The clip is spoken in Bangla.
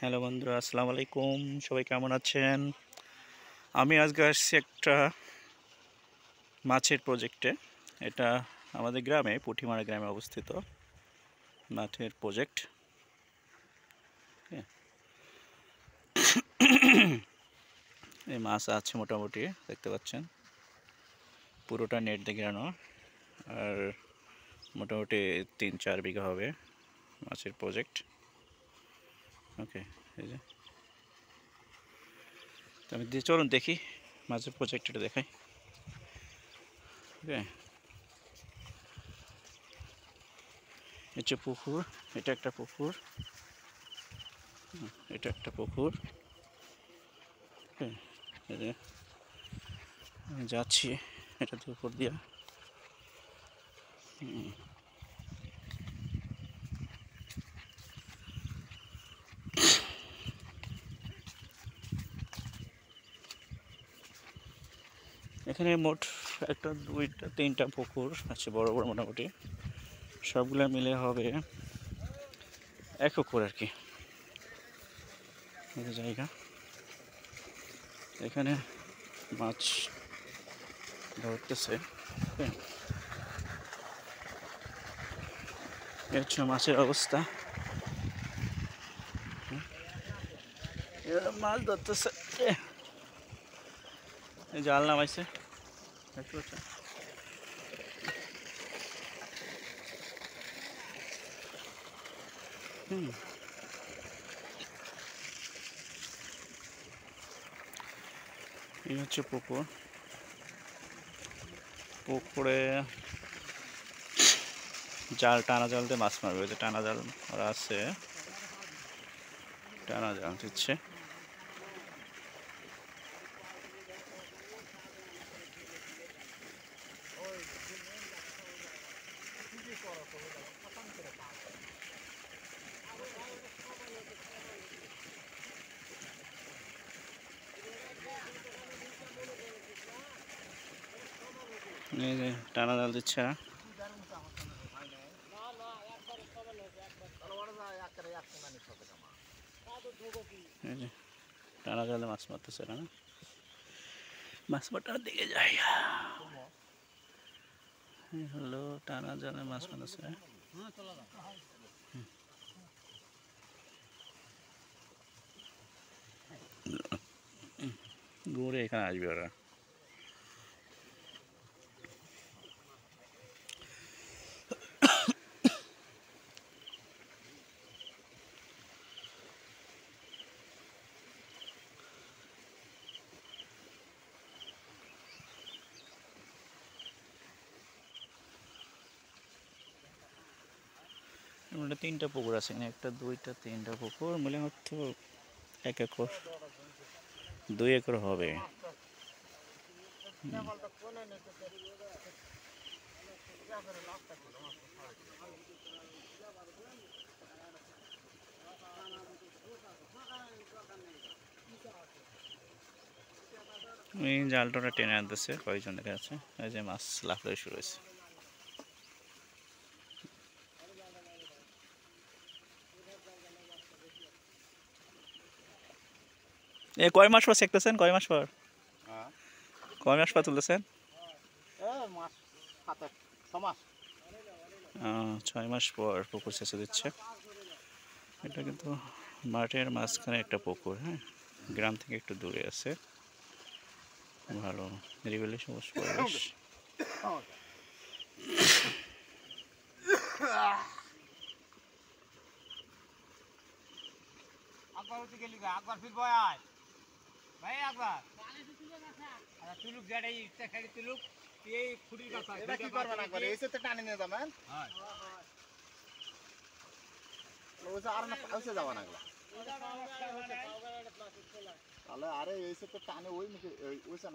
হ্যালো বন্ধুরা, আসসালামু আলাইকুম। সবাই কেমন আছেন? আমি আজকে আসছি একটা মাছের প্রজেক্টে। এটা আমাদের গ্রামে, পুঁটিমারা গ্রামে অবস্থিত মাছের প্রজেক্ট। এই মাছ আছে মোটামুটি, দেখতে পাচ্ছেন পুরোটা নেট দিয়ে ঘেরানো। আর মোটামুটি 3-4 বিঘা হবে মাছের প্রজেক্ট। ওকে, এই যে আমি চলুন দেখি মাছের প্রজেক্টটা দেখাই। ওকে, এটা পুকুর, এটা একটা পুকুর, এটা একটা পুকুর। হ্যাঁ, আমি যাচ্ছি এটাতে উপর দিয়ে। এখানে মোট একটা, দুইটা, তিনটা পুকুর আছে, বড় বড় মোটামুটি সবগুলা মিলে হবে 1 একর আর কি জায়গা। এখানে মাছ ধরতেছে। এই হচ্ছে মাছের অবস্থা। মাছ ধরতেছে, জাল নামাইছে, দেখতে পাচ্ছেন। এই হচ্ছে পুকুর। পুকুরে জাল, টানা জাল দিয়ে মাছ মারবে। যে টানা জাল ওরা আছে, টানা জাল দিচ্ছে। এই যে টানা জাল দিচ্ছে। এই যে টানা জালে মাছ মারতেছে না, মাছ মারার দিকে যাই। হলো টানা জালে মাছ মারতেছে। ঘুরে এখানে আসবে ওরা। মোটামুটি 3টা পুকুর আছে এখানে, 1টা, 2টা, 3টা পুকুর মিলে হয়তো 1 একর, 2 একর হবে। এই জালটা টেনে আনতেছে, কয়েকজন দেখা যাচ্ছে। এই যে মাছ লাফাতে শুরু হয়েছে। কয় মাস পর শিখতেছেন? কয় মাস পর, কয় মাস পর তুলতেছেন? 6 মাস পর পুকুর ছেঁচে দিচ্ছে। এটা কিন্তু মাঠের মাঝখানে একটা পুকুর। হ্যাঁ, গ্রাম থেকে একটু দূরে আছে, ভালো নিরিবিলি সবুজ পরিবেশ। আকবর হতে গেলি আকবর ফির বয় আয় ভাই আকবর আচ্ছা তুলুক যেটাই ইচ্ছা খালি তুলুক এই খুঁটির কথা এটা কি করবে না করে এসে তো টানে নিয়ে যাবেন হ্যাঁ ওইসে আর না ওইসে যাবা না তাহলে আরে এসে তো টানে ওই মুখে ওইসে